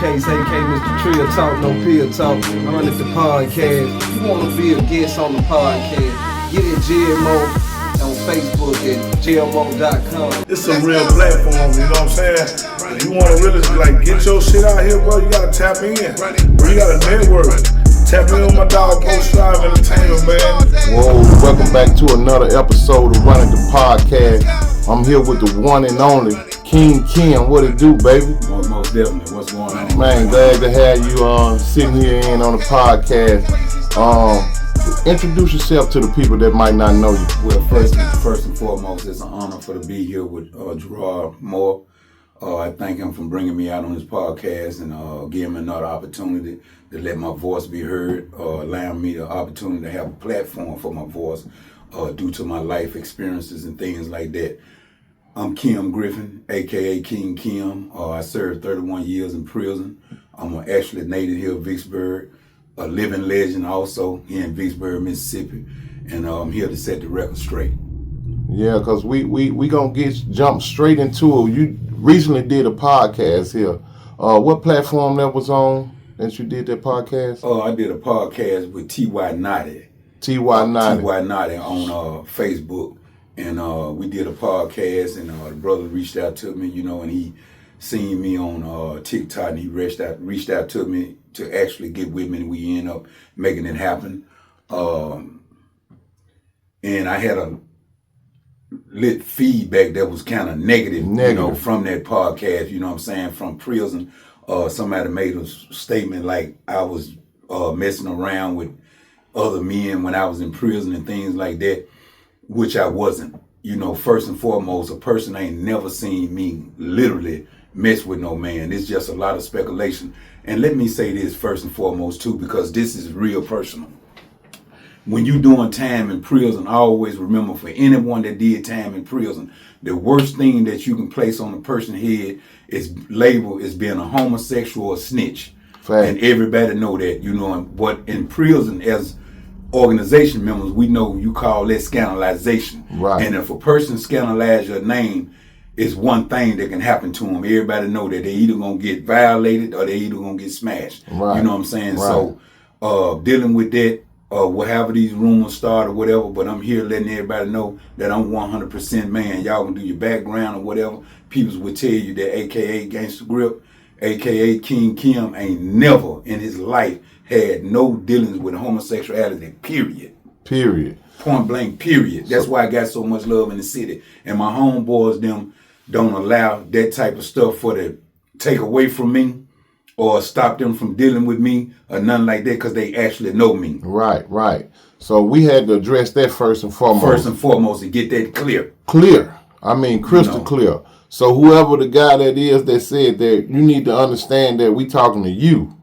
case, AK Mr. Trill Talk, no pill talk. I'm running the podcast. If you want to be a guest on the podcast, get at GMO on Facebook at GMO.com. It's a real platform, you know what I'm saying? If you want to really like get your shit out here, bro, you gotta tap in. Bro, you gotta network. Tap in on my dog Post Live Entertainment, man. Whoa, welcome back to another episode of Running the Podcast. I'm here with the one and only King Kim. What it do, baby? Most definitely. What's going on? Man, glad to have you sitting here in on the podcast. Introduce yourself to the people that might not know you. Well, first and foremost, it's an honor to be here with Gerard Moore. I thank him for bringing me out on his podcast and giving me another opportunity to let my voice be heard, allowing me the opportunity to have a platform for my voice due to my life experiences and things like that. I'm KIMGRIFFIN, a.k.a. King Kim. I served 31 years in prison. I'm actually native here in Vicksburg, a living legend also here in Vicksburg, Mississippi, and I'm here to set the record straight. Yeah, because we gonna jump straight into it. You recently did a podcast here. What platform that was on that you did that podcast? I did a podcast with T.Y. Naughty. T.Y. Naughty. T.Y. Naughty on Facebook. And we did a podcast, and the brother reached out to me, you know, and he seen me on TikTok, and he reached out to me to actually get with me, and we ended up making it happen. And I had a lit feedback that was kind of negative, you know, from that podcast, you know what I'm saying, from prison. Somebody made a statement like I was messing around with other men when I was in prison and things like that, which I wasn't. You know, first and foremost, a person ain't never seen me literally mess with no man. It's just a lot of speculation. And let me say this first and foremost too, because this is real personal. When you doing time in prison, I always remember, for anyone that did time in prison, the worst thing that you can place on a person's head is labeled as being a homosexual or snitch. Fact. And everybody know that, you know, what in prison as organization members, we know you call that scandalization. Right. And if a person scandalize your name, it's one thing that can happen to them. Everybody know that they either gonna get violated or they either gonna get smashed. Right. You know what I'm saying? Right. So dealing with that, whatever these rumors start or whatever, but I'm here letting everybody know that I'm 100% man. Y'all can do your background or whatever. People will tell you that AKA Gangsta Grip, AKA King Kim, ain't never in his life had no dealings with homosexuality, period. Point blank, period. That's why I got so much love in the city. And my homeboys, them, don't allow that type of stuff for to take away from me or stop them from dealing with me or nothing like that, because they actually know me. Right. So we had to address that first and foremost. First and foremost, to get that clear. I mean, crystal clear. So whoever the guy that is that said that, you need to understand that we talking to you.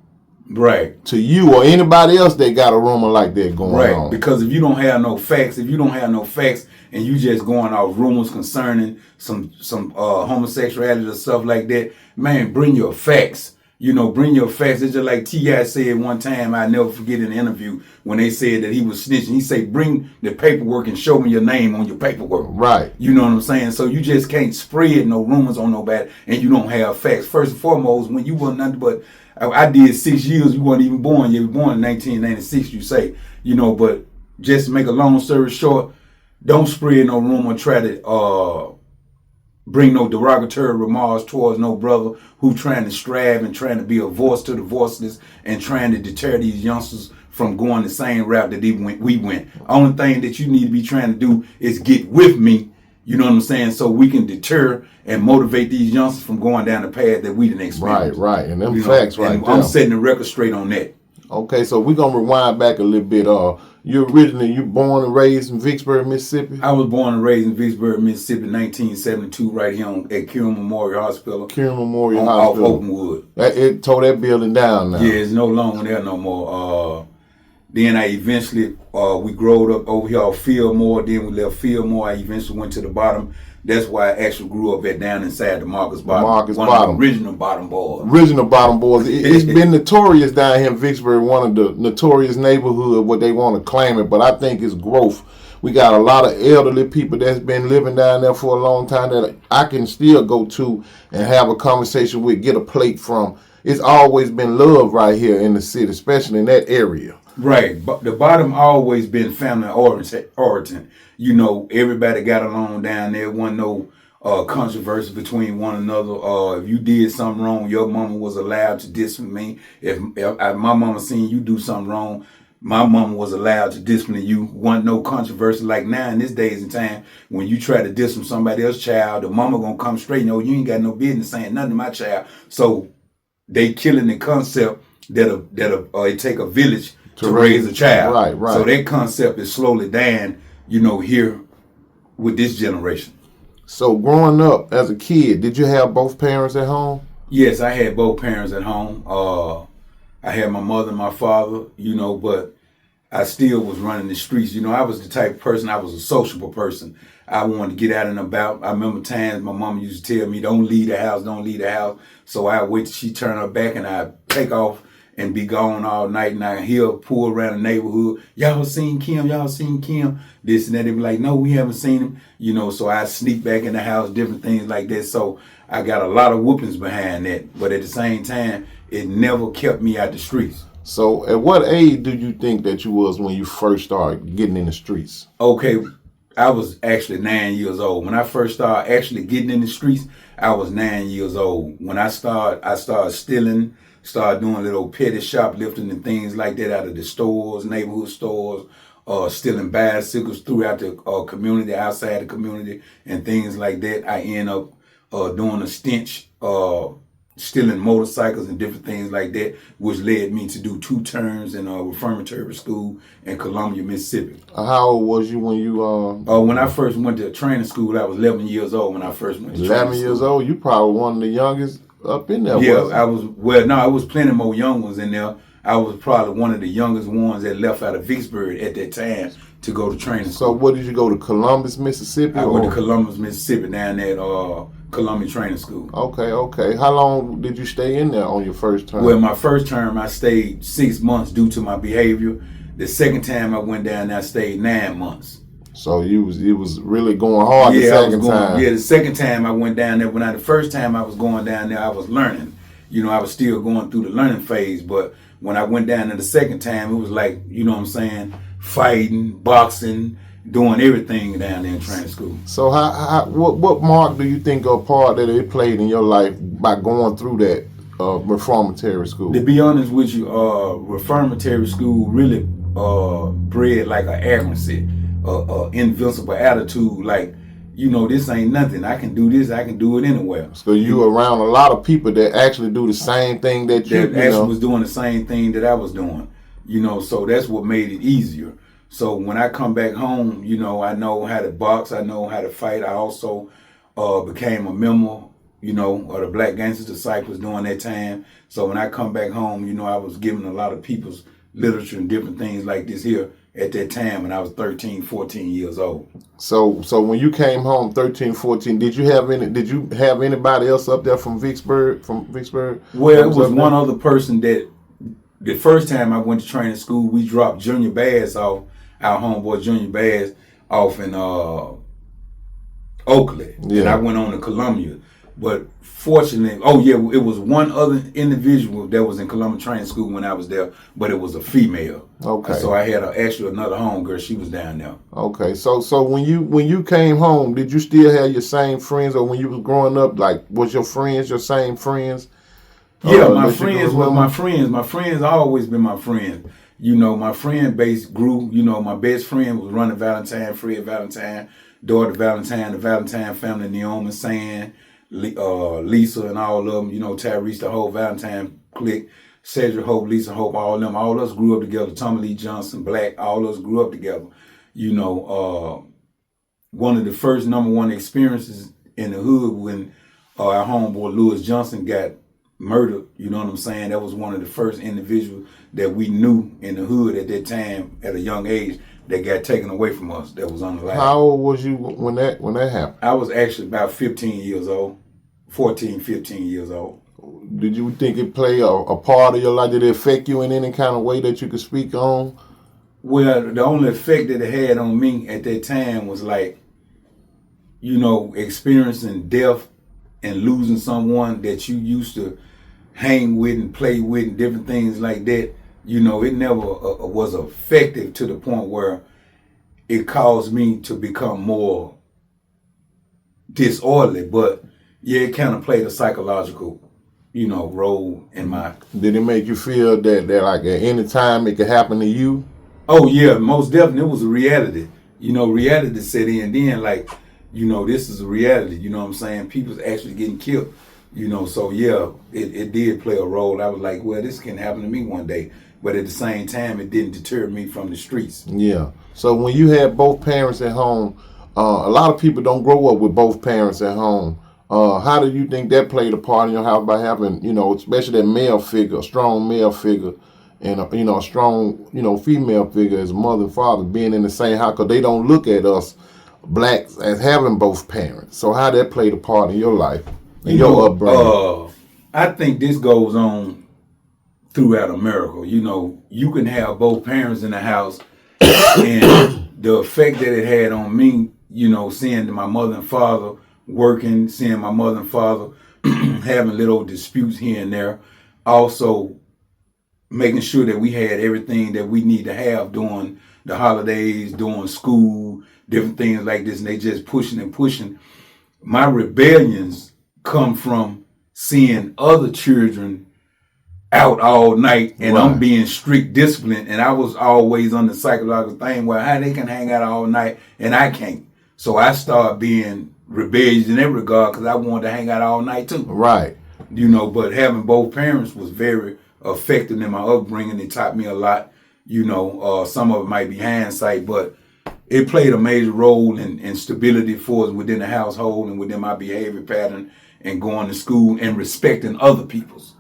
Right. To you or anybody else that got a rumor like that going on. Right, because if you don't have no facts, and you just going off rumors concerning some homosexuality or stuff like that, man, bring your facts. You know, bring your facts. It's just like T.I. said one time, I never forget in an interview, when they said that he was snitching. He said, bring the paperwork and show me your name on your paperwork. Right. You know what I'm saying? So you just can't spread no rumors on nobody and you don't have facts. First and foremost, when you were nothing but, I did 6 years, you weren't even born. You were born in 1996, you say. You know, but just to make a long story short, don't spread no rumor, try to bring no derogatory remarks towards no brother who trying to strive and trying to be a voice to the voiceless and trying to deter these youngsters from going the same route that we went. Only thing that you need to be trying to do is get with me, you know what I'm saying, so we can deter and motivate these youngsters from going down the path that we didn't experience. Right. And them facts right there. I'm setting the record straight on that. Okay, so we're going to rewind back a little bit. You born and raised in Vicksburg, Mississippi? I was born and raised in Vicksburg, Mississippi, 1972, right here at Kieran Memorial Hospital. Kieran Memorial Hospital. Off Openwood. It tore that building down now. Yeah, it's no longer there no more. Then I eventually, we growed up over here off Fillmore. Then we left Fillmore. I eventually went to the bottom. That's why I actually grew up at down inside the Marcus Bottom. One of the original Bottom Boys. It's been notorious down here in Vicksburg, one of the notorious neighborhood, what they want to claim it, but I think it's growth. We got a lot of elderly people that's been living down there for a long time that I can still go to and have a conversation with, get a plate from, it's always been love right here in the city, especially in that area. Right, but the bottom always been family origin. You know, everybody got along down there. Wasn't no controversy between one another. If you did something wrong, your mama was allowed to discipline me. If my mama seen you do something wrong, my mama was allowed to discipline you. Wasn't no controversy like now in this days and time. When you try to discipline somebody else's child, the mama gonna come straight. No, you ain't got no business saying nothing to my child. So they killing the concept that it take a village to raise a child. Right. So that concept is slowly dying, you know, here with this generation. So growing up as a kid, did you have both parents at home? Yes, I had both parents at home. I had my mother and my father, you know, but I still was running the streets. You know, I was the type of person, I was a sociable person. I wanted to get out and about. I remember times my mama used to tell me, don't leave the house, don't leave the house. So I wait till she turn her back and I take off and be gone all night, and I hear her pull around the neighborhood. Y'all seen Kim? Y'all seen Kim? This and that. They be like, no, we haven't seen him. You know, so I sneak back in the house, different things like that. So I got a lot of whoopings behind that. But at the same time, it never kept me out the streets. So at what age do you think that you was when you first started getting in the streets? Okay, I was actually 9 years old. When I first started actually getting in the streets, I was 9 years old. When I started stealing, started doing little petty shoplifting and things like that out of the stores, neighborhood stores, stealing bicycles throughout the community, outside the community, and things like that. I end up doing a stench, stealing motorcycles and different things like that, which led me to do 2 terms in a reformatory school in Columbia, Mississippi. How old was you when you? When I first went to training school, I was 11 years old when I first went to training 11 years old? You probably one of the youngest up in there. Yeah, I was. Well, no, it was plenty more young ones in there. I was probably one of the youngest ones that left out of Vicksburg at that time to go to training school. So what did you go to Columbus, Mississippi? I went to Columbus, Mississippi, down at Columbia Training School. Okay. How long did you stay in there on your first term? Well, my first term, I stayed 6 months due to my behavior. The second time I went down there, I stayed 9 months. So it was really going hard the second time. Yeah, the second time I went down there. The first time I was going down there, I was learning. You know, I was still going through the learning phase. But when I went down there the second time, it was like, you know what I'm saying, fighting, boxing, doing everything down there in training school. So what mark do you think or part that it played in your life by going through that reformatory school? To be honest with you, reformatory school really bred like an arrogancy, invincible attitude, like, you know, this ain't nothing. I can do this. I can do it anywhere. So you around a lot of people that actually do the same thing that you was doing the same thing that I was doing. You know, so that's what made it easier. So when I come back home, you know, I know how to box. I know how to fight. I also became a member, you know, of the Black Gangster Disciples during that time. So when I come back home, you know, I was giving a lot of people's literature and different things like this here at that time when I was 13, 14 years old. So when you came home 13, 14, did you have anybody else up there from Vicksburg? Well, it was one other person that the first time I went to training school, we dropped Junior Bass off, our homeboy Junior Bass off in Oakley. Yeah. And I went on to Columbia. But fortunately, it was one other individual that was in Columbia Training School when I was there, but it was a female. Okay. So I had actually another homegirl. She was down there. Okay. So when you came home, did you still have your same friends, or when you was growing up, like, was your friends your same friends? Yeah, my friends were my friends. My friends always been my friends. You know, my friend base grew. You know, my best friend was Running Valentine, Fred Valentine, daughter Valentine, the Valentine family, Naomi, Sand, Lisa, and all of them. You know, Tyrese, the whole Valentine clique, Cedric Hope, Lisa Hope, all of them. All of us grew up together. Tommy Lee Johnson, Black, all of us grew up together. You know, one of the first #1 experiences in the hood when our homeboy Lewis Johnson got murdered, you know what I'm saying? That was one of the first individuals that we knew in the hood at that time at a young age that got taken away from us, that was on the line. How old was you when that happened? I was actually about 15 years old, 14, 15 years old. Did you think it played a part of your life? Did it affect you in any kind of way that you could speak on? Well, the only effect that it had on me at that time was like, you know, experiencing death and losing someone that you used to hang with and play with and different things like that, you know, it never was effective to the point where it caused me to become more disorderly. But yeah, it kind of played a psychological, you know, role in my. Did it make you feel that like at any time it could happen to you? Oh yeah, most definitely. It was a reality. You know, reality set in. Then like, you know, this is a reality. You know what I'm saying? People's actually getting killed. You know, so yeah, it did play a role. I was like, well, this can happen to me one day. But at the same time, it didn't deter me from the streets. Yeah. So when you had both parents at home, a lot of people don't grow up with both parents at home. How do you think that played a part in your house by having, you know, especially that male figure, a strong male figure, and you know, a strong, you know, female figure as mother and father being in the same house? Because they don't look at us blacks as having both parents. So how that played a part in your life and your upbringing? I think this goes on throughout America. You know, you can have both parents in the house, and the effect that it had on me, you know, seeing my mother and father working, seeing my mother and father having little disputes here and there, also making sure that we had everything that we need to have during the holidays, during school, different things like this, and they just pushing and pushing. My rebellions come from seeing other children out all night, and right. I'm being strict disciplined, and I was always on the psychological thing where how they can hang out all night and I can't. So I started being rebellious in that regard because I wanted to hang out all night too. Right. You know, but having both parents was very effective in my upbringing. It taught me a lot. You know, some of it might be hindsight, but it played a major role in stability for us within the household and within my behavior pattern and going to school and respecting other people's.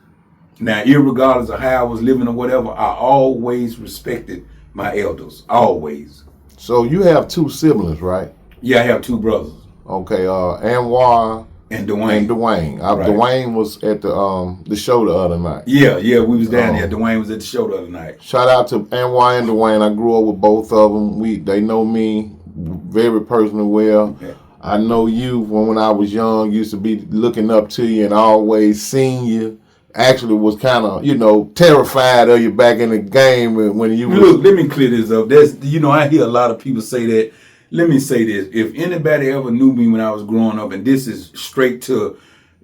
Now, irregardless of how I was living or whatever, I always respected my elders. Always. So you have two siblings, right? Yeah, I have two brothers. Okay, Anwar and Dwayne. Right. Dwayne was at the show the other night. Yeah, we was down there. Dwayne was at the show the other night. Shout out to Anwar and Dwayne. I grew up with both of them. They know me very personally well. Okay. I know you when I was young, used to be looking up to you and always seeing you. Actually was kind of, you know, terrified of you back in the game when you was... Look, let me clear this up. That's, you know, I hear a lot of people say that. Let me say this. If anybody ever knew me when I was growing up, and this is straight to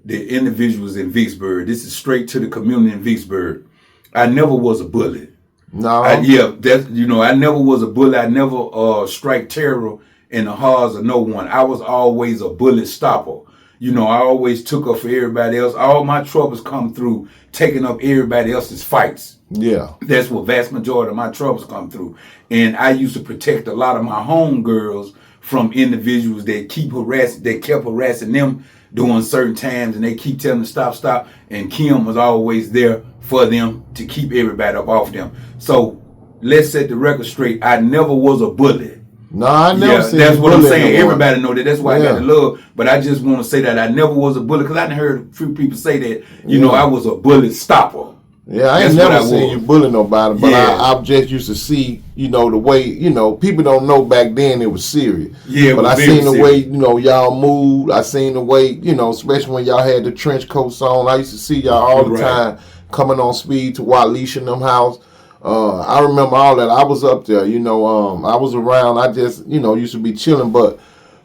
the individuals in Vicksburg, this is straight to the community in Vicksburg, I never was a bully. No. I never was a bully. I never strike terror in the hearts of no one. I was always a bullet stopper. You know, I always took up for everybody else. All my troubles come through taking up everybody else's fights. Yeah. That's what vast majority of my troubles come through. And I used to protect a lot of my homegirls from individuals that kept harassing them during certain times, and they keep telling them stop. And Kim was always there for them to keep everybody up off them. So let's set the record straight. I never was a bully. No, I never seen that's what I'm saying. Everybody know that. That's why I got the love. But I just want to say that I never was a bully, because I done heard a few people say that, you know, I was a bullet stopper. Yeah, I ain't never seen you bully nobody, but I just used to see, you know, the way, you know, people don't know back then it was serious. Yeah, but I seen the way, you know, y'all moved. I seen the way, you know, especially when y'all had the trench coats on. I used to see y'all all the time coming on speed to Waleisha and them house. I remember all that. I was up there, you know, I was around. I just, you know, used to be chilling, but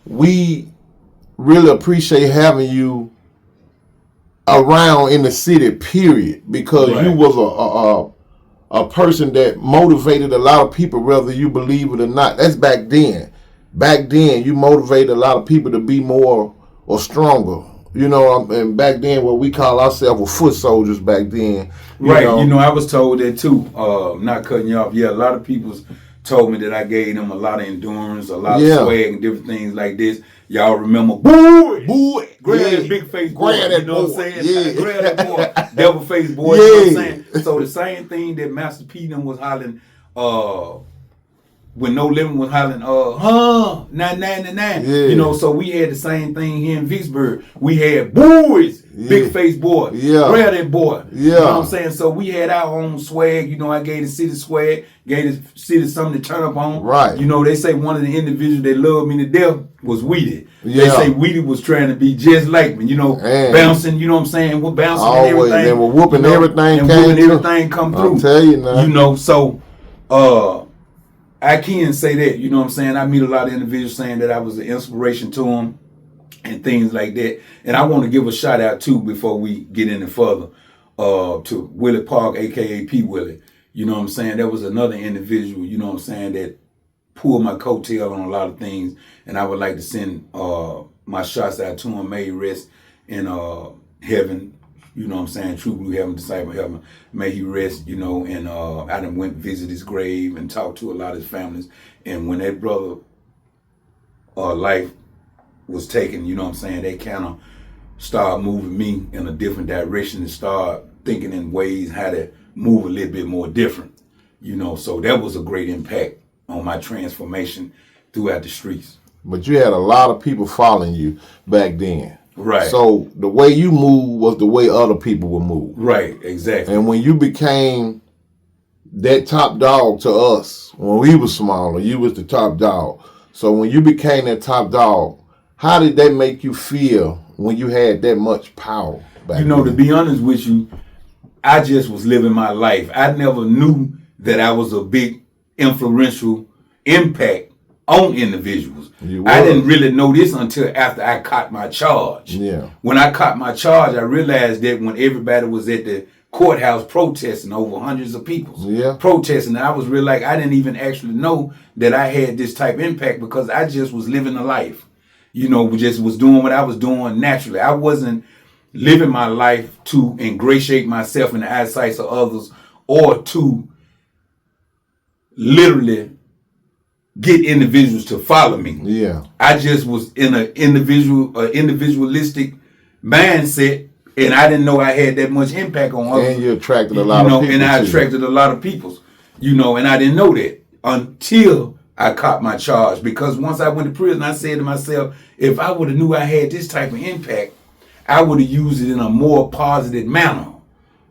we really appreciate having you around in the city, period, because you was a person that motivated a lot of people, whether you believe it or not. That's back then. Back then, you motivated a lot of people to be more or stronger. You know, and back then, what we call ourselves were foot soldiers back then. You know, I was told that too. Not cutting you off. Yeah, a lot of people told me that I gave them a lot of endurance, a lot of swag and different things like this. Y'all remember, boy, grab that big face boy, you know what I'm saying? Yeah. Grab that boy, devil face boy, you know what I'm saying? So the same thing that Master P them was hollering, when No Limit was hollering, 999. Yeah. You know, so we had the same thing here in Vicksburg. We had boys, big face boy, grab that boy. You know what I'm saying? So we had our own swag. You know, I gave the city swag, gave the city something to turn up on. Right. You know, they say one of the individuals that loved me to death was Weedy. They say Weedy was trying to be just like me, you know, bouncing, you know what I'm saying? We're bouncing and everything. They were whooping everything. And whooping everything come through. I'll tell you now. You know, so I can say that, you know what I'm saying? I meet a lot of individuals saying that I was an inspiration to them and things like that. And I want to give a shout out too before we get any further to Willie Park, aka P. Willie. You know what I'm saying? There was another individual, you know what I'm saying, that pulled my coattail on a lot of things, and I would like to send my shots out to him. May he rest in heaven, you know what I'm saying, true blue heaven, disciple heaven. May he rest, you know, and I done went visit his grave and talked to a lot of his families. And when that brother life was taken, you know what I'm saying, they kind of started moving me in a different direction and start thinking in ways how to move a little bit more different, you know. So that was a great impact on my transformation throughout the streets. But you had a lot of people following you back then. Right. So the way you move was the way other people would move. Right, exactly. And when you became that top dog to us, when we was smaller, you was the top dog. So when you became that top dog, how did that make you feel when you had that much power back then? You know, to be honest with you, I just was living my life. I never knew that I was a big influential impact on individuals. I didn't really know this until after I caught my charge. Yeah. When I caught my charge, I realized that when everybody was at the courthouse protesting, over hundreds of people protesting, and I was really like, I didn't even actually know that I had this type of impact because I just was living a life. You know, just was doing what I was doing naturally. I wasn't living my life to ingratiate myself in the eyesight of others or to literally get individuals to follow me. Yeah. I just was in an individualistic mindset, and I didn't know I had that much impact on others. And you attracted a lot of people. And I attracted a lot of people, you know, and I didn't know that until I caught my charge. Because once I went to prison, I said to myself, if I would have knew I had this type of impact, I would have used it in a more positive manner.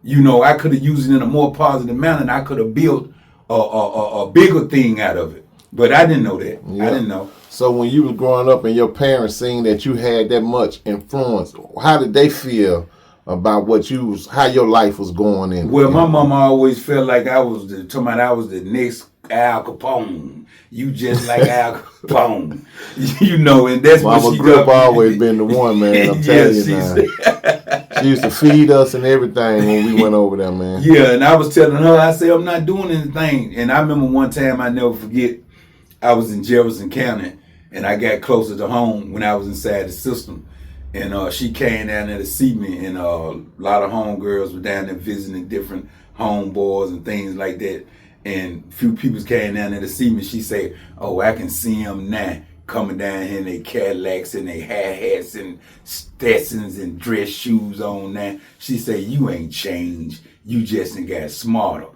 You know, I could have used it in a more positive manner, and I could have built a bigger thing out of it. But I didn't know that. Yeah. I didn't know. So when you was growing up and your parents seeing that you had that much influence, how did they feel about how your life was going in? Well, my mama always felt like I was the next Al Capone. You just like Al Capone. You know, and that's what she Grip always been the one, man. I'm telling you now. She used to feed us and everything when we went over there, man. Yeah, and I was telling her, I said, I'm not doing anything. And I remember one time, I never forget, I was in Jefferson County, and I got closer to home when I was inside the system. And she came down there to see me, and a lot of homegirls were down there visiting different homeboys and things like that. And a few people came down there to see me. She said, oh, I can see them now coming down here in their Cadillacs and their hats and Stetsons and dress shoes on now. She said, you ain't changed. You just ain't got smarter.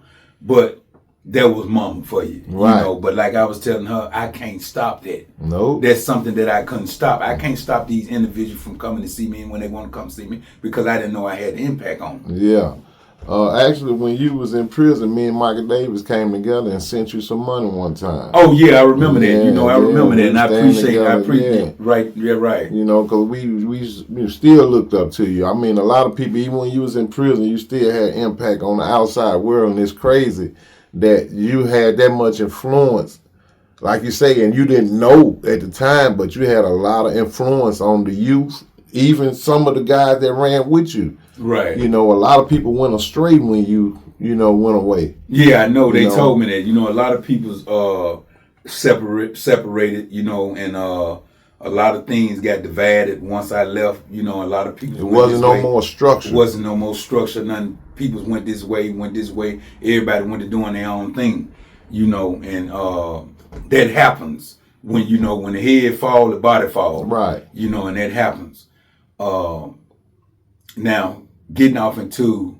But that was mama for you, right. You know. But like I was telling her, I can't stop that. No, that's something that I couldn't stop. I can't stop these individuals from coming to see me when they want to come see me because I didn't know I had the impact on them. Yeah. Actually, when you was in prison, me and Michael Davis came together and sent you some money one time. Oh yeah, I remember that. You know, I remember that, and I appreciate it. Right, yeah, right. You know, because we still looked up to you. I mean, a lot of people, even when you was in prison, you still had impact on the outside world, and it's crazy that you had that much influence, like you say, and you didn't know at the time, but you had a lot of influence on the youth, even some of the guys that ran with you. Right. You know, a lot of people went astray when you went away. Yeah, I know. They told me that. You know, a lot of people's separated, you know, and a lot of things got divided once I left. You know, a lot of people. It wasn't no more structure. It wasn't no more structure. None. People went this way. Everybody went to doing their own thing. You know, and that happens when when the head fall, the body falls. Right. You know, and that happens. Now, getting off into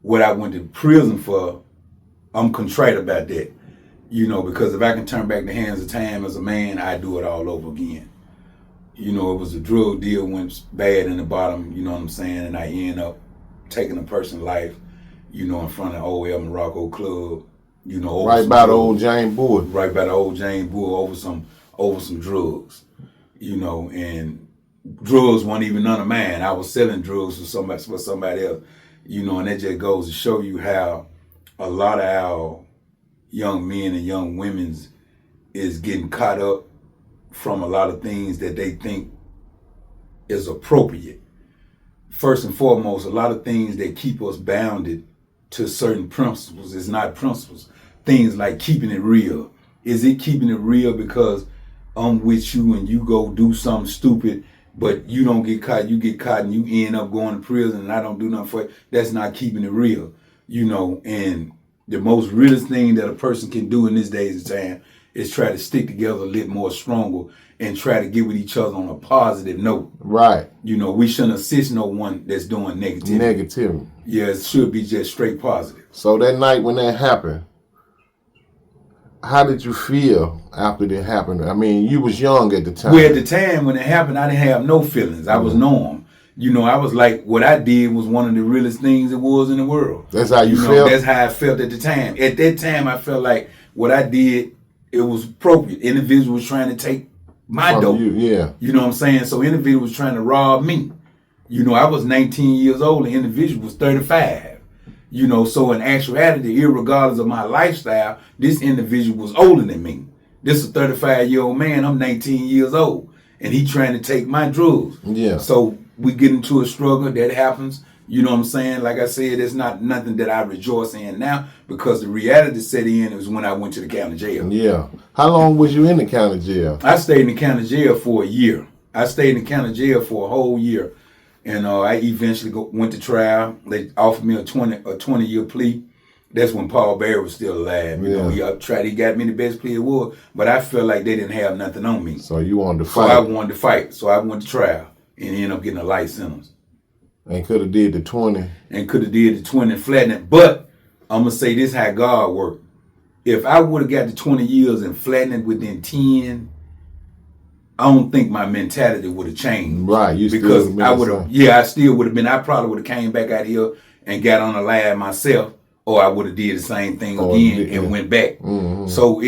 what I went to prison for, I'm contrite about that. You know, because if I can turn back the hands of time as a man, I do it all over again. You know, it was a drug deal, went bad in the bottom, you know what I'm saying, and I end up taking a person's life, you know, in front of old El Morocco Club, you know, right by the old Jane Bull. Right by the old Jane Bull over some drugs, you know, and drugs weren't even none of mine. I was selling drugs for somebody else, you know, and that just goes to show you how a lot of our young men and young women is getting caught up from a lot of things that they think is appropriate. First and foremost, a lot of things that keep us bounded to certain principles is not principles. Things like keeping it real. Is it keeping it real because I'm with you and you go do something stupid, but you don't get caught, you get caught and you end up going to prison and I don't do nothing for it? That's not keeping it real, you know. And the most realest thing that a person can do in this days of time is try to stick together a little more stronger and try to get with each other on a positive note. Right. You know, we shouldn't assist no one that's doing negativity. Yeah, it should be just straight positive. So that night when that happened, how did you feel after that happened? I mean, you was young at the time. Well, at the time when it happened, I didn't have no feelings. I was numb. You know, I was like, what I did was one of the realest things it was in the world. That's how you know, felt? That's how I felt at the time. At that time, I felt like what I did, it was appropriate. Individual was trying to take my dope. Yeah. You know what I'm saying? So individual was trying to rob me. You know, I was 19 years old and individual was 35. You know, so in actuality, irregardless of my lifestyle, this individual was older than me. This is a 35-year-old man. I'm 19 years old. And he trying to take my drugs. Yeah. So we get into a struggle. That happens. You know what I'm saying? Like I said, it's not nothing that I rejoice in now because the reality set in was when I went to the county jail. Yeah. How long was you in the county jail? I stayed in the county jail for a year. I stayed in the county jail for a whole year. And I eventually went to trial. They offered me a 20-year plea. That's when Paul Bear was still alive. You know, he got me the best plea it was, but I felt like they didn't have nothing on me. So you wanted to fight? So I wanted to fight. So I went to trial and ended up getting a life sentence. And could have did the 20. And could have did the 20 and flattened it. But I'm going to say this how God worked. If I would have got the 20 years and flattened it within 10, I don't think my mentality would have changed. Right. Because I would have, I still would have been, I probably would have came back out here and got on the line myself, or I would have did the same thing again and went back. Mm-hmm. So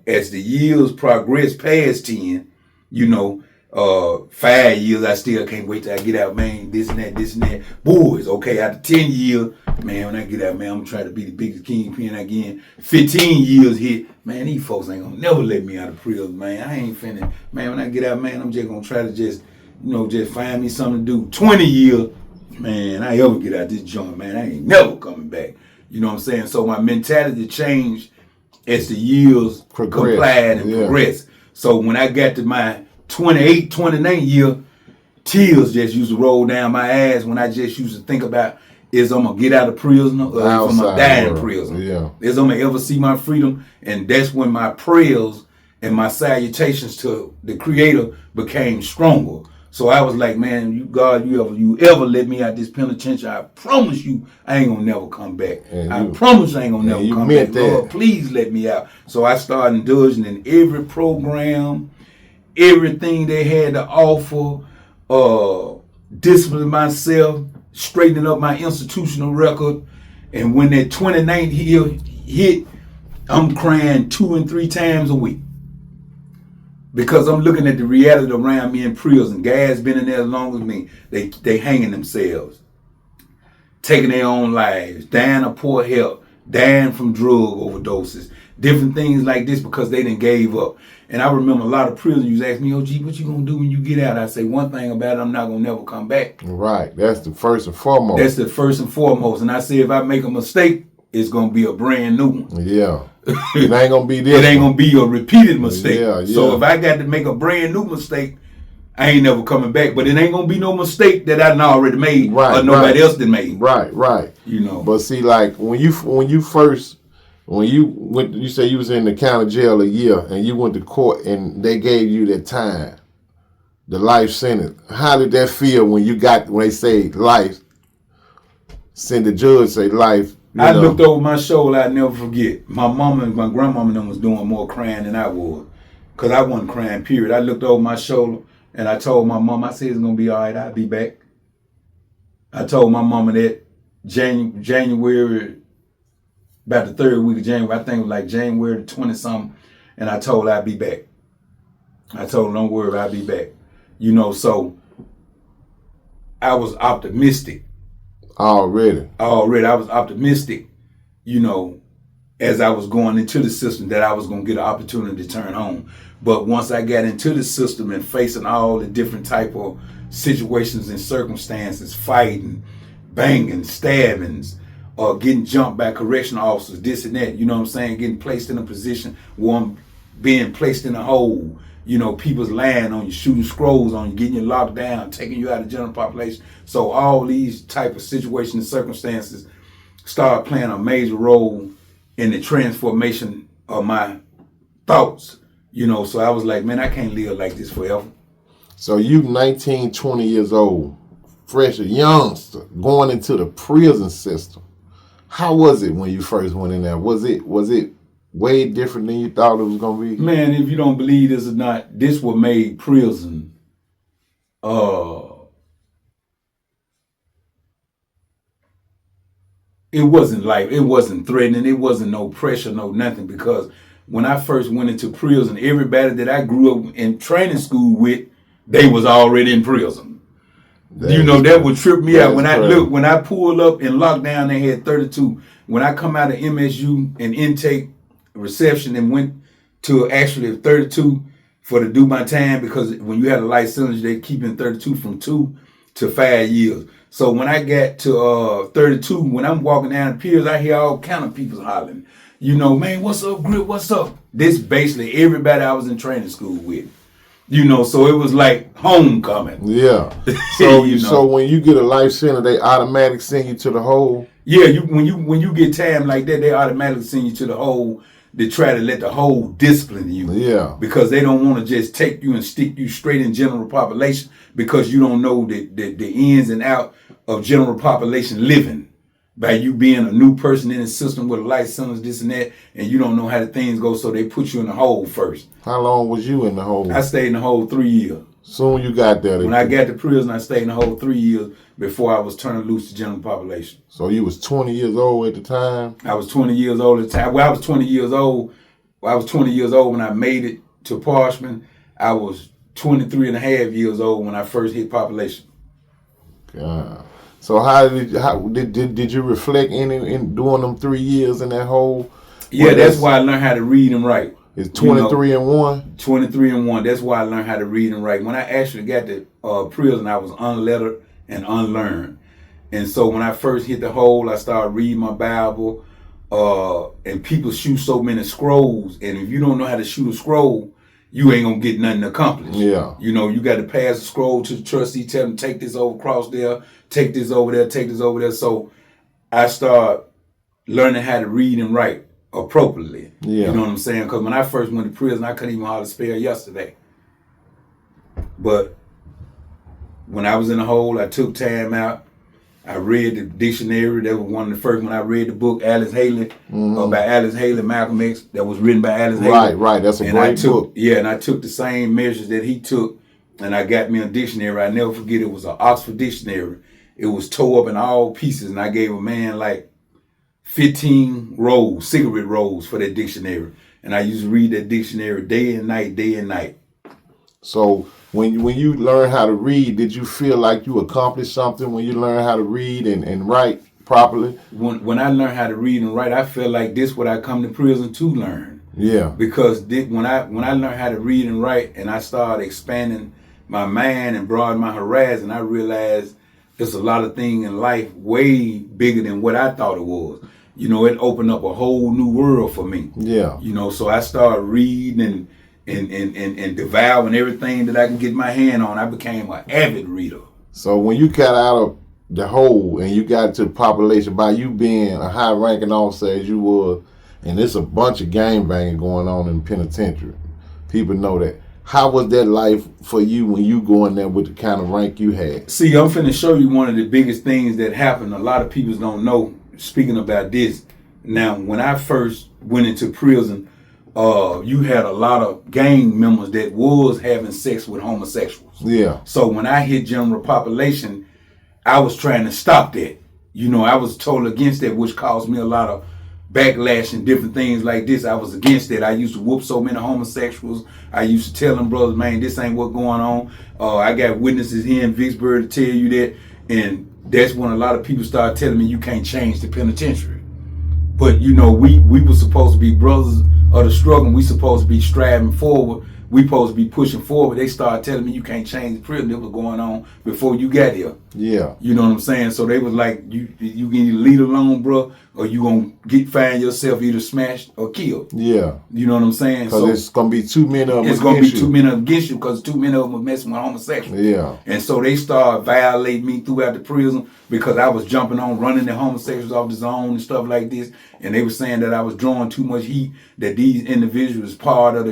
as the years progressed past 10, you know, 5 years, I still can't wait till I get out, man, this and that. Boys, okay, after 10 years, man, when I get out, man, I'm trying to be the biggest kingpin again. 15 years hit, man, these folks ain't gonna never let me out of prison, man. I ain't finna, man, when I get out, man, I'm just gonna try to just find me something to do. 20 years, man, I ever get out this joint, man, I ain't never coming back. You know what I'm saying? So my mentality changed as the years complied and progressed. So when I got to my 28, 29 year, tears just used to roll down my ass when I just used to think about is I'm gonna get out of prison or if I'm gonna die in prison. Yeah. Is I'm gonna ever see my freedom? And that's when my prayers and my salutations to the Creator became stronger. So I was like, man, you God, you ever let me out this penitentiary, I promise you I ain't gonna never come back. I promise I ain't gonna never come back. Lord, please let me out. So I started indulging in every program, everything they had to offer, disciplining myself, straightening up my institutional record. And when that 29th year hit, I'm crying 2 and 3 times a week. Because I'm looking at the reality around me in prison. Guys been in there as long as me. They hanging themselves, taking their own lives, dying of poor health, dying from drug overdoses, different things like this because they done gave up. And I remember a lot of prisoners ask me, "Oh, gee, what you gonna do when you get out?" I say, one thing about it, I'm not gonna never come back. Right. That's the first and foremost. That's the first and foremost. And I say, if I make a mistake, it's gonna be a brand new one. Yeah. It ain't gonna be this. It ain't gonna be a repeated mistake. Yeah. So if I got to make a brand new mistake, I ain't never coming back. But it ain't gonna be no mistake that I done already made or nobody else done made. Right. You know. But see, like when you went, you say you was in the county jail a year and you went to court and they gave you that time, the life sentence. How did that feel when they say life? Send the judge say life, I looked over my shoulder, I'd never forget. My mama and my grandmama them was doing more crying than I was. Because I wasn't crying, period. I looked over my shoulder and I told my mom, I said, it's going to be all right, I'll be back. I told my mama that January, about the third week of January, I think it was like January 20-something, and I told her I'd be back. I told her, don't worry, I'll be back. You know, so I was optimistic. Already, I was optimistic, you know, as I was going into the system that I was going to get an opportunity to turn home. But once I got into the system and facing all the different type of situations and circumstances, fighting, banging, stabbings, or getting jumped by correctional officers, this and that, you know what I'm saying, getting placed in a position where I'm being placed in a hole, you know, people's lying on you, shooting scrolls on you, getting you locked down, taking you out of the general population. So all these type of situations and circumstances start playing a major role in the transformation of my thoughts, you know. So I was like, man, I can't live like this forever. So you 19, 20 years old, fresh, a youngster, going into the prison system. How was it when you first went in there? Was it way different than you thought it was gonna be? Man, if you don't believe this or not, this what made prison it wasn't threatening, it wasn't no pressure, no nothing, because when I first went into prison, everybody that I grew up in training school with, they was already in prison. That would trip me out. When I pulled up in lockdown, they had 32. When I come out of MSU and intake reception and went to actually 32 to do my time, because when you had a light sentence, they keep in 32 from 2 to 5 years. So when I got to 32, when I'm walking down the piers, I hear all kind of people hollering, you know, man, what's up, Grip, what's up? This basically everybody I was in training school with. You know, so it was like homecoming. Yeah. So so when you get a life sentence, they automatically send you to the hole. Yeah, when you get time like that, they automatically send you to the hole. They try to let the hole discipline you. Yeah. Because they don't want to just take you and stick you straight in general population, because you don't know the ins and out of general population living. By you being a new person in the system with a life sentence, this and that, and you don't know how the things go, so they put you in the hole first. How long was you in the hole? I stayed in the hole 3 years. Soon you got there. When I got to prison, I stayed in the hole 3 years before I was turned loose to general population. So you was 20 years old at the time? I was 20 years old at the time. Well, I was 20 years old. I was 20 years old when I made it to Parchman. I was 23 and a half years old when I first hit population. God. So how did you reflect in doing them 3 years in that hole? Yeah, that's why I learned how to read and write. It's 23 and 1? 23 and 1. That's why I learned how to read and write. When I actually got to prison, I was unlettered and unlearned. And so when I first hit the hole, I started reading my Bible. And people shoot so many scrolls. And if you don't know how to shoot a scroll, you ain't gonna get nothing accomplished. Yeah. You know, you got to pass the scroll to the trustee, tell them, take this over across there, take this over there, take this over there. So I started learning how to read and write appropriately. Yeah. You know what I'm saying? Because when I first went to prison, I couldn't even hardly spell yesterday. But when I was in the hole, I took time out. I read the dictionary. That was one of the first when I read the book, Alice Haley, by Alice Haley, Malcolm X, that was written by Alice Haley. Right. That's a great book. Yeah, and I took the same measures that he took, and I got me a dictionary. I never forget, it was an Oxford dictionary. It was tore up in all pieces, and I gave a man like 15 rolls, cigarette rolls for that dictionary. And I used to read that dictionary day and night. So when you learn how to read, did you feel like you accomplished something when you learned how to read and write properly? When I learned how to read and write, I felt like this what I come to prison to learn. Yeah. Because when I learned how to read and write, and I started expanding my mind and broadening my horizon, I realized there's a lot of things in life way bigger than what I thought it was. You know, it opened up a whole new world for me. Yeah. You know, so I started reading and devouring everything that I can get my hand on. I became an avid reader. So when you got out of the hole and you got to the population, by you being a high-ranking officer as you were, and there's a bunch of gang banging going on in the penitentiary, people know that. How was that life for you when you go in there with the kind of rank you had? See, I'm finna show you one of the biggest things that happened. A lot of people don't know. speaking about this. Now, when I first went into prison, you had a lot of gang members that was having sex with homosexuals. Yeah. So when I hit general population, I was trying to stop that. You know, I was totally against that, which caused me a lot of backlash and different things like this. I was against that. I used to whoop so many homosexuals. I used to tell them, brothers, man, this ain't what going on. I got witnesses here in Vicksburg to tell you that. And that's when a lot of people started telling me you can't change the penitentiary. But, you know, we were supposed to be brothers of the struggle. We supposed to be striving forward. We supposed to be pushing forward. They started telling me you can't change the prison that was going on before you got here. Yeah. You know what I'm saying? So they was like, you can either leave alone, bro, or you gonna find yourself either smashed or killed. Yeah. You know what I'm saying? Because So it's gonna be too many of them. it's gonna be too many of them against you because too many of them were messing with homosexuals. Yeah. And so they started violating me throughout the prison because I was jumping on, running the homosexuals off the zone and stuff like this. And they were saying that I was drawing too much heat, that these individuals part of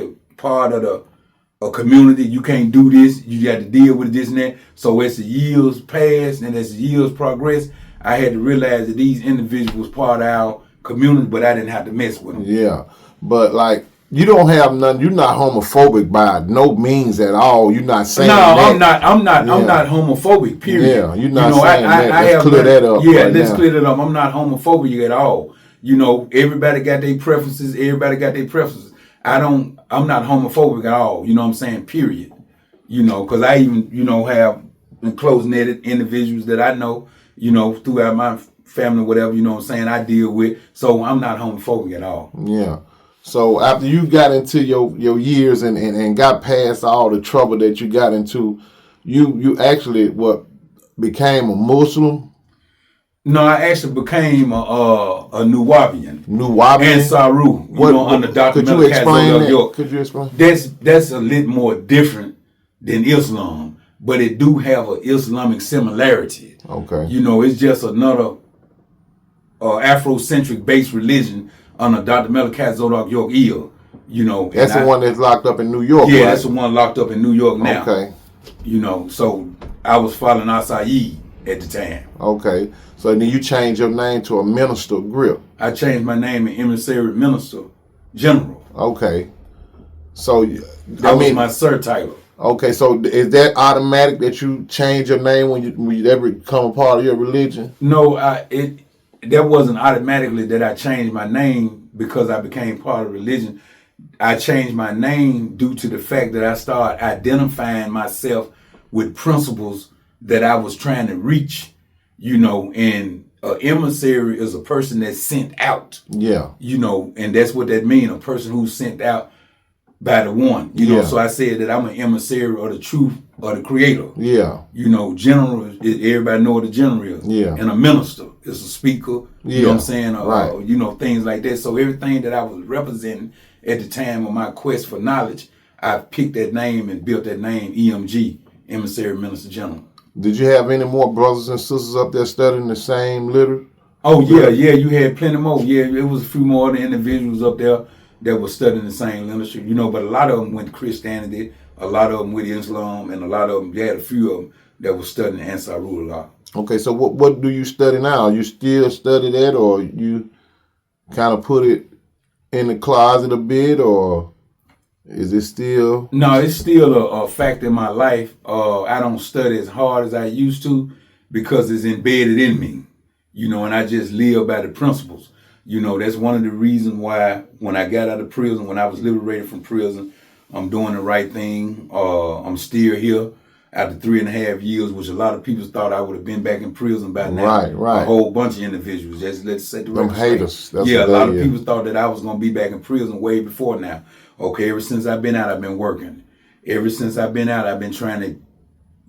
a community. You can't do this. You got to deal with this and that. So as the years passed and as the years progressed, I had to realize that these individuals part of our community, but I didn't have to mess with them. Yeah. But like, you don't have none. You're not homophobic by no means at all. You're not saying that. I'm not homophobic. Period. Yeah, you're not saying that. Let's clear that up. Yeah, let's clear that up. I'm not homophobic at all. You know, everybody got their preferences. I'm not homophobic at all. You know what I'm saying? Period. You know, because I even, you know, have close-knitted individuals that I know, you know, throughout my family, whatever, you know what I'm saying, I deal with. So I'm not homophobic at all. Yeah. So after you got into your years and got past all the trouble that you got into, you actually became a Muslim? No, I actually became a Nuwabian. Nuwabian? Ansaru, under Dr. Could you explain that? Could you explain? That's a little more different than Islam, but it do have an Islamic similarity. Okay. You know, it's just another Afrocentric based religion under Dr. Malachi Zodok York Eel. You know, that's the one that's locked up in New York. Yeah, right? That's the one locked up in New York now. Okay. You know, so I was following Asai at the time. Okay. So then you changed your name to a Minister Grip. I changed my name to Emissary Minister General. Okay. So that was my sir title. Okay, so is that automatic that you change your name when you ever become a part of your religion? No, that wasn't automatically that I changed my name because I became part of religion. I changed my name due to the fact that I started identifying myself with principles that I was trying to reach, you know, and an emissary is a person that's sent out. Yeah. You know, and that's what that means, a person who's sent out by the one. You know, so I said that I'm an emissary of the truth of the creator. Yeah. You know, general, everybody know what a general is. Yeah. And a minister is a speaker. You know what I'm saying? Right. You know, things like that. So everything that I was representing at the time of my quest for knowledge, I picked that name and built that name, EMG, Emissary Minister General. Did you have any more brothers and sisters up there studying the same literature? Oh, yeah, you had plenty more. Yeah, it was a few more other individuals up there that were studying the same literature, you know, but a lot of them went to Christianity, a lot of them went to Islam, and a lot of them, you had a few of them that were studying Ansarullah. Okay, so what do you study now? You still study that, or you kind of put it in the closet a bit, or is it still? No, it's still a fact in my life. I don't study as hard as I used to because it's embedded in me, you know, and I just live by the principles. You know, that's one of the reasons why when I got out of prison, when I was liberated from prison, I'm doing the right thing. I'm still here after 3.5 years, which a lot of people thought I would have been back in prison by now. Right. A whole bunch of individuals. Let's set the record straight. Haters. Yeah, a lot of people thought that I was going to be back in prison way before now. Okay, ever since I've been out, I've been working. Ever since I've been out, I've been trying to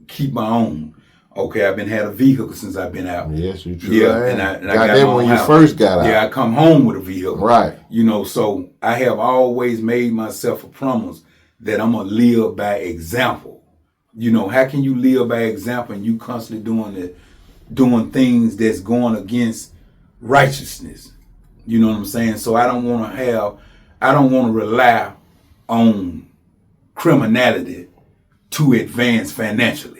keep my own. Okay, I've been had a vehicle since I've been out. Yes, you true. Yeah, and I got that when you first got out. Yeah, I come home with a vehicle. Right. You know, so I have always made myself a promise that I'm gonna live by example. You know, how can you live by example and you constantly doing things that's going against righteousness? You know what I'm saying? So I don't want to rely on criminality to advance financially.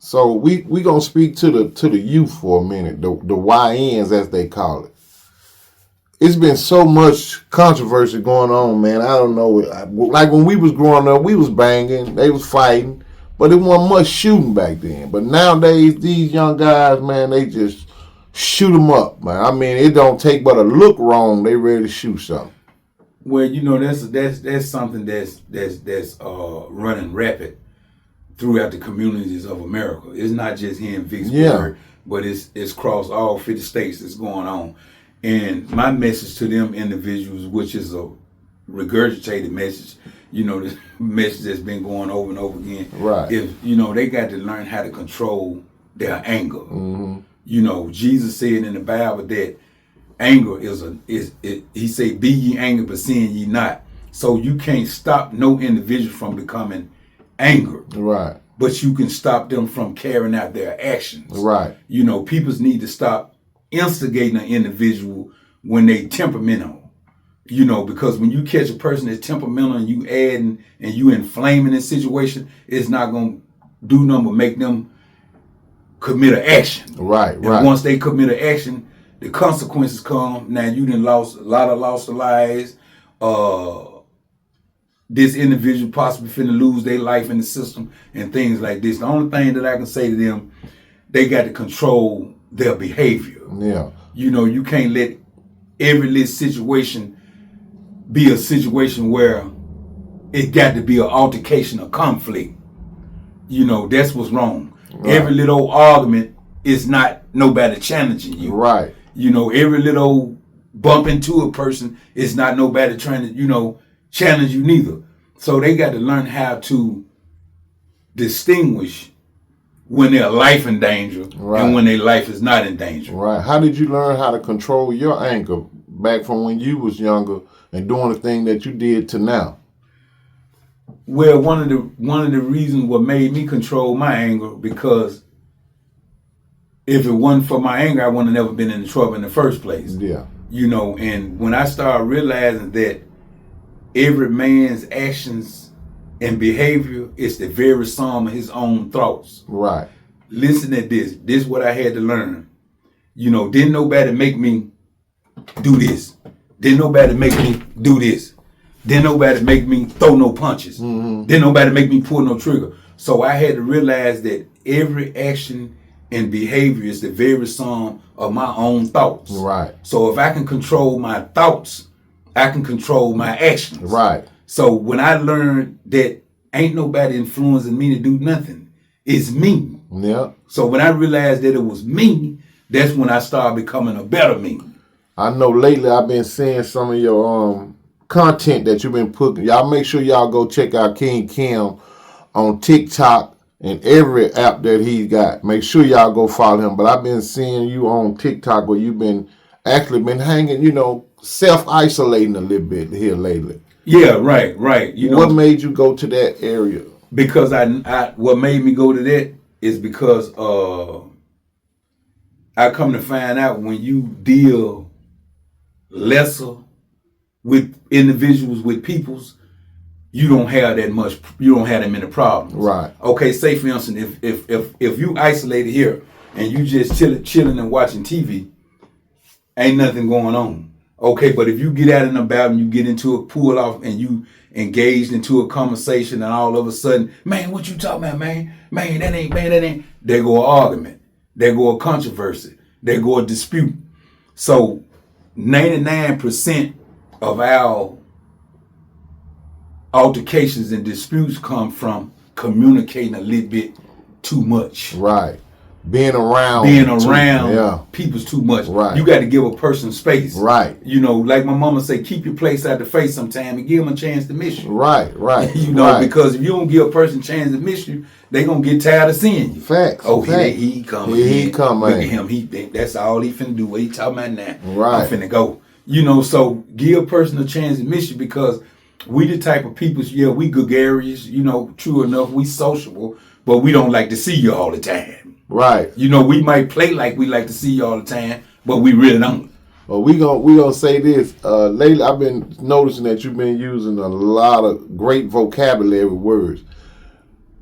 So we gonna speak to the youth for a minute, the YNs as they call it. it's been so much controversy going on, man. I don't know. Like when we was growing up, we was banging, they was fighting, but it wasn't much shooting back then. But nowadays, these young guys, man, they just shoot them up, man. I mean, it don't take but a look wrong, they ready to shoot something. Well, you know, that's something that's running rapid throughout the communities of America. It's not just here in Vicksburg, but it's across all 50 states that's going on. And my message to them individuals, which is a regurgitated message, you know, the message that's been going over and over again, right? If you know, they got to learn how to control their anger. You know, Jesus said in the Bible that anger he said, "Be ye angry, but sin ye not." So you can't stop no individual from becoming angry, right? But you can stop them from carrying out their actions, right? You know, people need to stop instigating an individual when they temperamental, you know, because when you catch a person that's temperamental and you adding and you inflaming this situation, it's not going to do nothing but make them commit an action. Right, and right. Once they commit an action, the consequences come. Now you done lost a lot of lives. This individual possibly finna lose their life in the system and things like this. The only thing that I can say to them, they got to control their behavior. Yeah. You know, you can't let every little situation be a situation where it got to be an altercation or conflict. You know, that's what's wrong. Right. Every little argument is not nobody challenging you. Right. You know, every little bump into a person is not nobody trying to, you know, challenge you neither. So they got to learn how to distinguish when their life in danger, right, and when their life is not in danger. Right. How did you learn how to control your anger back from when you was younger and doing the thing that you did to now? Well, one of the reasons what made me control my anger, because if it wasn't for my anger, I would have never been in trouble in the first place. Yeah. You know, and when I started realizing that every man's actions and behavior is the very sum of his own thoughts. Right. Listen to this. This is what I had to learn. You know, didn't nobody make me do this. Didn't nobody make me do this. Didn't nobody make me throw no punches. Didn't nobody make me pull no trigger. So I had to realize that every action and behavior is the very sum of my own thoughts. Right. So if I can control my thoughts, I can control my actions. Right. So when I learned that ain't nobody influencing me to do nothing, it's me. Yeah. So when I realized that it was me, that's when I started becoming a better me. I know lately I've been seeing some of your content that you've been putting. Y'all make sure y'all go check out King Kim on TikTok and every app that he's got. Make sure y'all go follow him. But I've been seeing you on TikTok where you've been actually been hanging, you know, self-isolating a little bit here lately. Yeah, right. You know, what made you go to that area? Because I what made me go to that is because I come to find out when you deal lesser with individuals, with peoples, you don't have that many problems. Right. Okay, say for instance, if you isolated here and you just chilling and watching TV, ain't nothing going on. Okay, but if you get out and about and you get into a pull off and you engaged into a conversation and all of a sudden, man, what you talking about, man? Man, that ain't. There go an argument. There go a controversy. There go a dispute. So 99% of our altercations and disputes come from communicating a little bit too much. Right. Being around people's too much. Right. You got to give a person space. Right. You know, like my mama say, keep your place out the face sometime and give them a chance to miss you. Right. You know, because if you don't give a person a chance to miss you, they gonna get tired of seeing you. Facts. Oh, facts. He coming. He coming. Look at him. That's all he finna do. What he talking about now? Right. I'm finna go. You know, so give a person a chance to miss you, because we the type of people, we gregarious, you know, true enough, we sociable, but we don't like to see you all the time. Right. You know, we might play like we like to see you all the time, but we really don't. Well, we gonna say this. Lately, I've been noticing that you've been using a lot of great vocabulary words.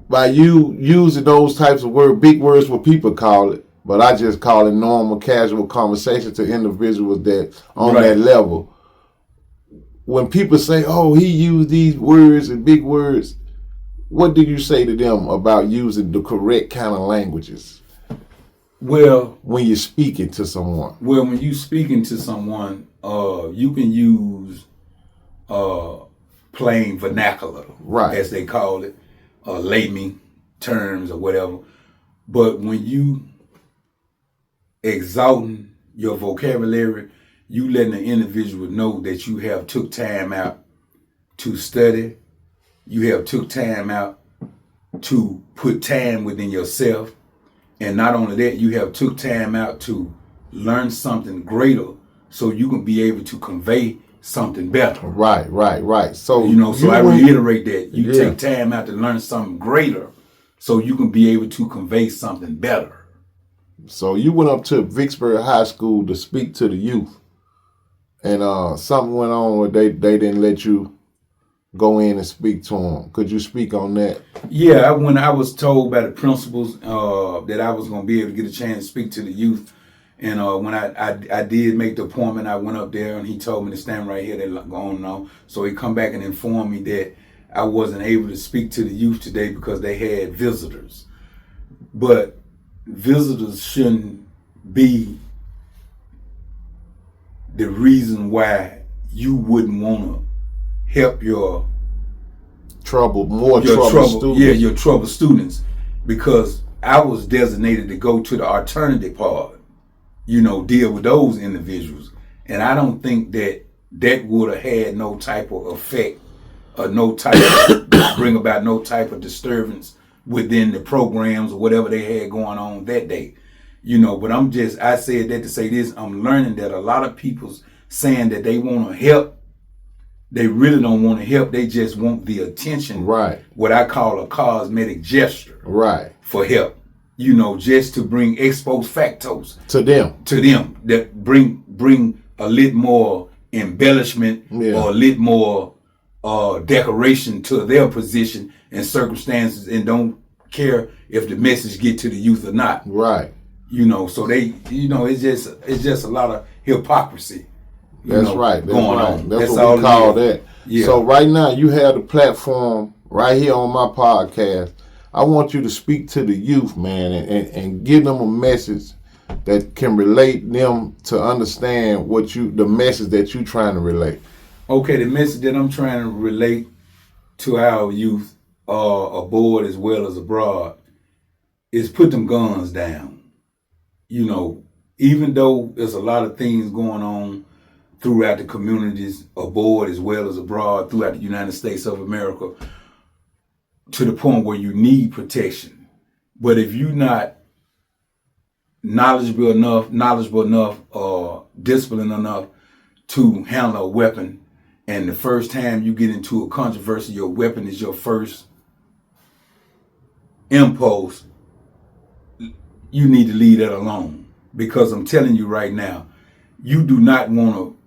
By you using those types of words, big words, what people call it, but I just call it normal, casual conversation to individuals that on Right. that level. When people say, "Oh, he used these words and big words," what do you say to them about using the correct kind of languages Well, when you're speaking to someone? Well, when you speaking to someone, you can use plain vernacular, Right. as they call it, layman terms or whatever. But when you exalting your vocabulary, you letting the individual know that you have took time out to study, you have took time out to put time within yourself, and not only that, you have took time out to learn something greater so you can be able to convey something better. Right. So So I reiterate that. You Yeah. take time out to learn something greater so you can be able to convey something better. So you went up to Vicksburg High School to speak to the youth, and something went on where they didn't let you go in and speak to them. Could you speak on that? Yeah, when I was told by the principals that I was going to be able to get a chance to speak to the youth, and when I did make the appointment, I went up there and he told me to stand right here. They're going on. So he come back and informed me that I wasn't able to speak to the youth today because they had visitors. But visitors shouldn't be the reason why you wouldn't want to help your troubled students. Yeah, your troubled students, because I was designated to go to the alternative part, deal with those individuals. And I don't think that would have had no type of effect or no type of bring about no type of disturbance within the programs or whatever they had going on that day. But I said that to say this, I'm learning that a lot of people's saying that they want to help. They really don't want to help. They just want the attention. Right. What I call a cosmetic gesture. Right. For help. Just to bring ex post factos. To them. That bring a little more embellishment or a little more decoration to their position and circumstances, and don't care if the message get to the youth or not. Right. So they, it's just a lot of hypocrisy. That's right. Going on. That's what we call that. Yeah. So right now you have the platform right here on my podcast. I want you to speak to the youth, man, and give them a message that can relate them to understand the message that you're trying to relate. Okay, the message that I'm trying to relate to our youth, aboard as well as abroad, is put them guns down. Even though there's a lot of things going on throughout the communities, aboard as well as abroad, throughout the United States of America, to the point where you need protection. But if you're not knowledgeable enough, or disciplined enough to handle a weapon, and the first time you get into a controversy, your weapon is your first impulse, you need to leave that alone. Because I'm telling you right now, you do not want to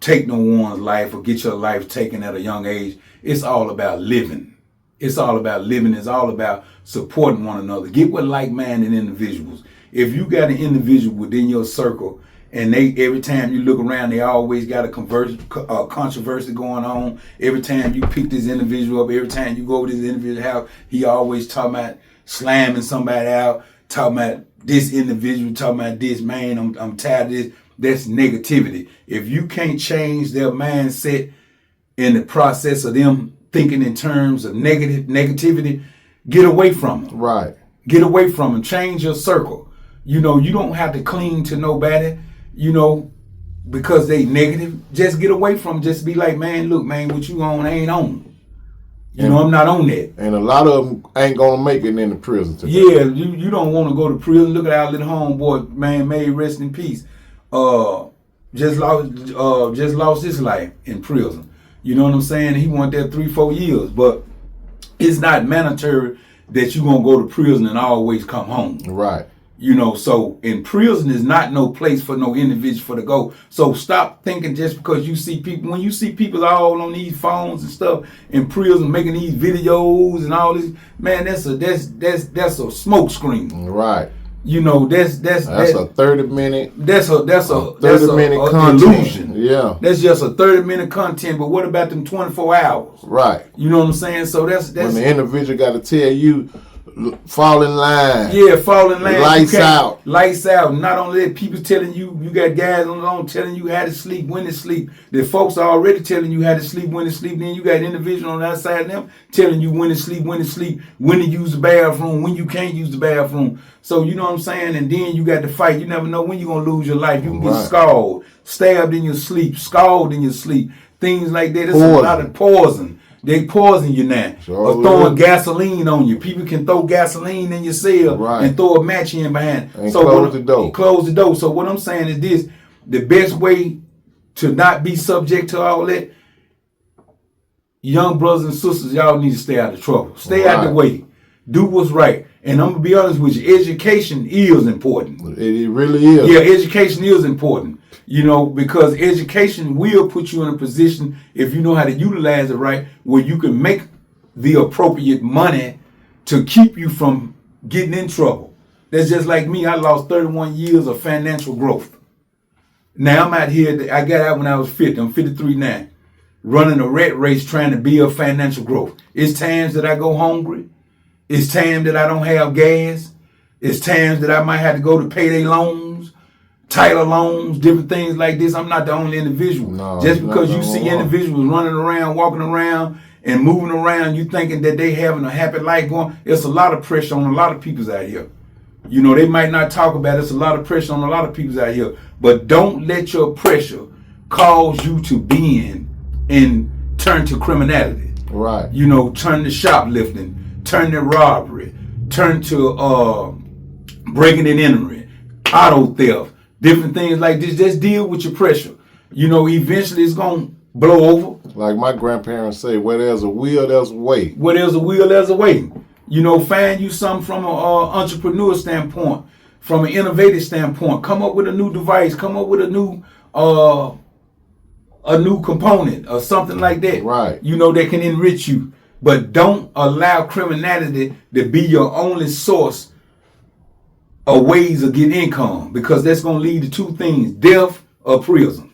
take no one's life or get your life taken at a young age. It's all about living. It's all about living. It's all about supporting one another. Get with like-minded individuals. If you got an individual within your circle and they, every time you look around, they always got a controversy going on. Every time you pick this individual up, every time you go to this individual's house, he always talking about slamming somebody out, talking about this individual, talking about this, man, I'm tired of this. That's negativity. If you can't change their mindset in the process of them thinking in terms of negativity, get away from them. Right. Get away from them. Change your circle. You don't have to cling to nobody, because they negative. Just get away from them. Just be like, man, look, man, what you on, I ain't on. I'm not on that. And a lot of them ain't gonna make it in the prison today. Yeah, you don't want to go to prison. Look at our little homeboy, man, may he rest in peace. Just lost his life in prison. You know what I'm saying? He went there 3-4 years, but it's not mandatory that you're gonna go to prison and always come home. Right. So in prison is not no place for no individual for to go. So stop thinking just because you see people, when you see people all on these phones and stuff in prison making these videos and all this, man, that's a smoke screen. Right. You know, that's a 30-minute. That's a 30-minute content. Illusion. Yeah, that's just a 30-minute content. But what about them 24 hours? Right. You know what I'm saying? So that's when the individual got to tell you, fall in line. Yeah, fall in line. Lights out. Lights out. Not only that, people telling you, you got guys on the phone telling you how to sleep, when to sleep. The folks are already telling you how to sleep, when to sleep. Then you got individuals on the outside of them telling you when to sleep, when to use the bathroom, when you can't use the bathroom. So you know what I'm saying? And then you got to fight. You never know when you're going to lose your life. You can get scalded, stabbed in your sleep, scalded in your sleep, things like that. It's a lot of poison. They poison you now. Or throwing gasoline on you. People can throw gasoline in your cell and throw a match in behind. And close the door. Close the door. So what I'm saying is this: the best way to not be subject to all that, young brothers and sisters, y'all need to stay out of trouble. Stay out the way. Do what's right. And I'm gonna be honest with you, education is important. It really is. Yeah, education is important. You know, because education will put you in a position, if you know how to utilize it right, where you can make the appropriate money to keep you from getting in trouble. That's just like me. I lost 31 years of financial growth. Now I'm out here, I got out when I was 50. I'm 53 now. Running a rat race trying to build financial growth. It's times that I go hungry. It's times that I don't have gas. It's times that I might have to go to payday loans, title loans, different things like this. I'm not the only individual. No, just because you see individuals running around, walking around, and moving around, you thinking that they having a happy life going, it's a lot of pressure on a lot of people out here. You know, they might not talk about it. It's a lot of pressure on a lot of people out here. But don't let your pressure cause you to bend and turn to criminality. Right. You know, turn to shoplifting, turn to robbery, turn to breaking and entering, auto theft, different things like this. Just deal with your pressure. You know, eventually it's going to blow over. Like my grandparents say, where there's a will, there's a way. Where there's a will, there's a way. You know, find you something from an entrepreneur standpoint, from an innovative standpoint. Come up with a new device. Come up with a new component or something like that. Right. You know, that can enrich you. But don't allow criminality to be your only source of ways of getting income, because that's going to lead to two things: death or prison.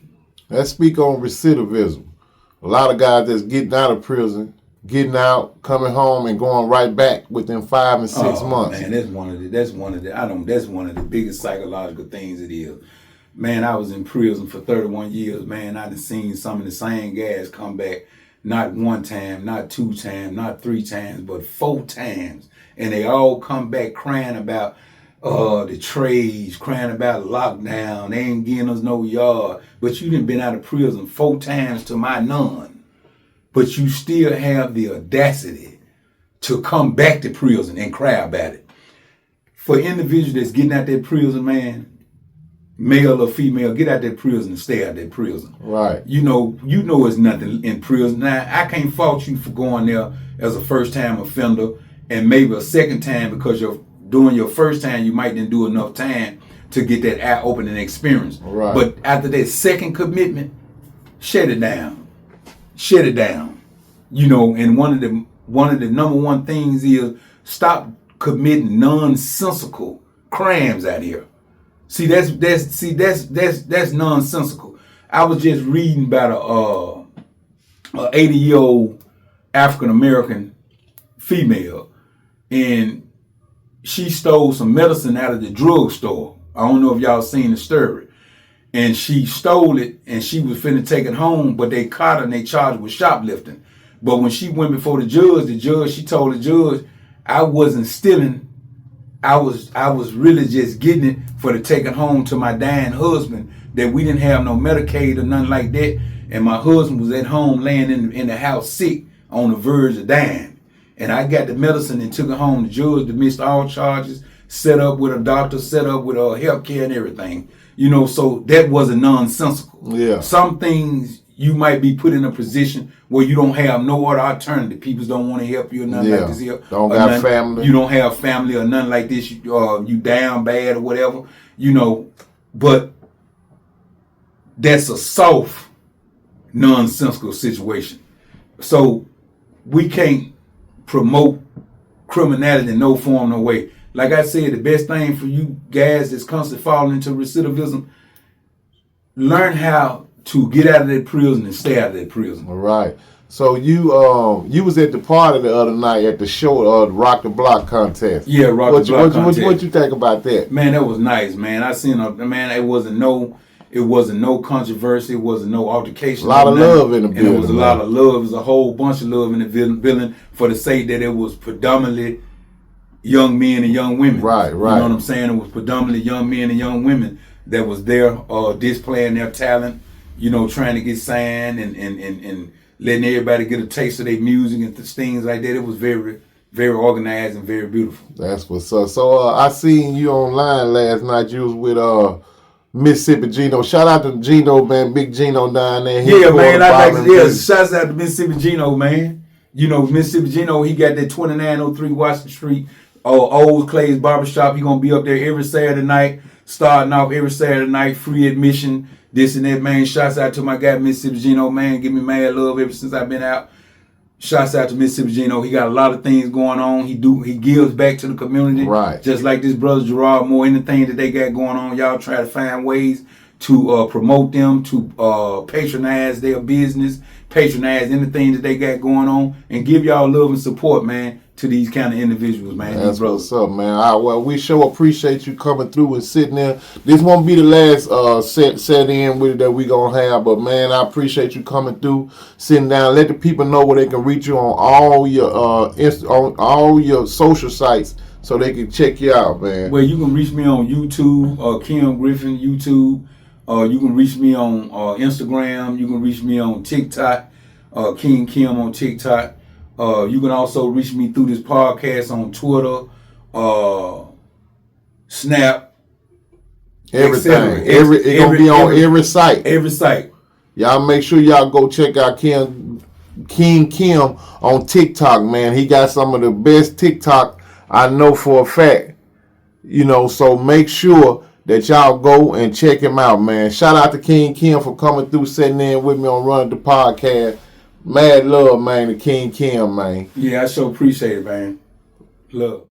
Let's speak on recidivism. A lot of guys that's getting out of prison, getting out, coming home, and going right back within 5 and 6 months. Man, that's one of the biggest psychological things it is. Man, I was in prison for 31 years. Man, I done seen some of the same guys come back, not one time, not two times, not three times, but 4 times. And they all come back crying about the trades, crying about lockdown. They ain't giving us no yard. But you done been out of prison 4 times to my none. But you still have the audacity to come back to prison and cry about it. For individuals that's getting out that prison, man, male or female, get out that prison and stay out that prison. Right. You know it's nothing in prison. Now, I can't fault you for going there as a first-time offender and maybe a second time, because during your first time, you might didn't do enough time to get that eye-opening experience. Right. But after that second commitment, shut it down. Shut it down. You know, and one of the number one things is stop committing nonsensical crimes out here. See, that's nonsensical. I was just reading about a 80-year-old African American female, and she stole some medicine out of the drugstore. I don't know if y'all seen the story. And she stole it, and she was finna take it home, but they caught her and they charged her with shoplifting. But when she went before the judge, she told the judge, I wasn't stealing. I was really just getting it for to take it home to my dying husband, that we didn't have no Medicaid or nothing like that. And my husband was at home laying in the house sick on the verge of dying. And I got the medicine and took it home. The judge dismissed all charges, set up with a doctor, set up with health care and everything. You know, so that wasn't nonsensical. Yeah. Some things you might be put in a position where you don't have no other alternative. People don't want to help you or nothing like this here. Don't got family. You don't have family or nothing like this. You down bad or whatever. You know, but that's a soft, nonsensical situation. So we can't promote criminality in no form, no way. like I said, the best thing for you guys that's constantly falling into recidivism, learn how to get out of that prison and stay out of that prison. All right. So you was at the party the other night at the show, Rock the Block contest. Yeah, Rock the Block contest. What you think about that? Man, that was nice, man. I seen it wasn't no controversy, it wasn't no altercation. A lot of love in the building. And it was a lot of love. It was a whole bunch of love in the building for the sake that it was predominantly young men and young women. Right. You know what I'm saying? It was predominantly young men and young women that was there displaying their talent, you know, trying to get signed and letting everybody get a taste of their music and things like that. It was very, very organized and very beautiful. That's what's up. So I seen you online last night. You was with Mississippi Gino. Shout out to Gino, man. Big Gino down there. Yeah, man. Shouts out to Mississippi Gino, man. You know, Mississippi Gino, he got that 2903 Washington Street, Old Clay's Barbershop. He gonna be up there every Saturday night, starting off every Saturday night, free admission. This and that, man. Shouts out to my guy, Mississippi Gino, man. Give me mad love ever since I've been out. Shouts out to Mississippi Gino. He got a lot of things going on. He gives back to the community. Right. Just like this brother Gerard Moore, anything that they got going on, y'all try to find ways to promote them, to patronize their business, patronize anything that they got going on, and give y'all love and support, man, to these kind of individuals, man. That's what's up, man. Well, we sure appreciate you coming through and sitting there. This won't be the last set in with it that we gonna have, but man, I appreciate you coming through, sitting down. Let the people know where they can reach you on all your on all your social sites, so they can check you out, man. Well, you can reach me on YouTube, Kim Griffin YouTube. You can reach me on Instagram. You can reach me on TikTok, King Kim on TikTok. You can also reach me through this podcast on Twitter, Snap, everything. It's gonna be on every site. Every site. Y'all make sure y'all go check out King Kim on TikTok, man. He got some of the best TikTok I know for a fact. You know, so make sure that y'all go and check him out, man. Shout out to King Kim for coming through, sitting in with me on Run the Podcast. Mad love, man, to King Kim, man. Yeah, I sure appreciate it, man. Love.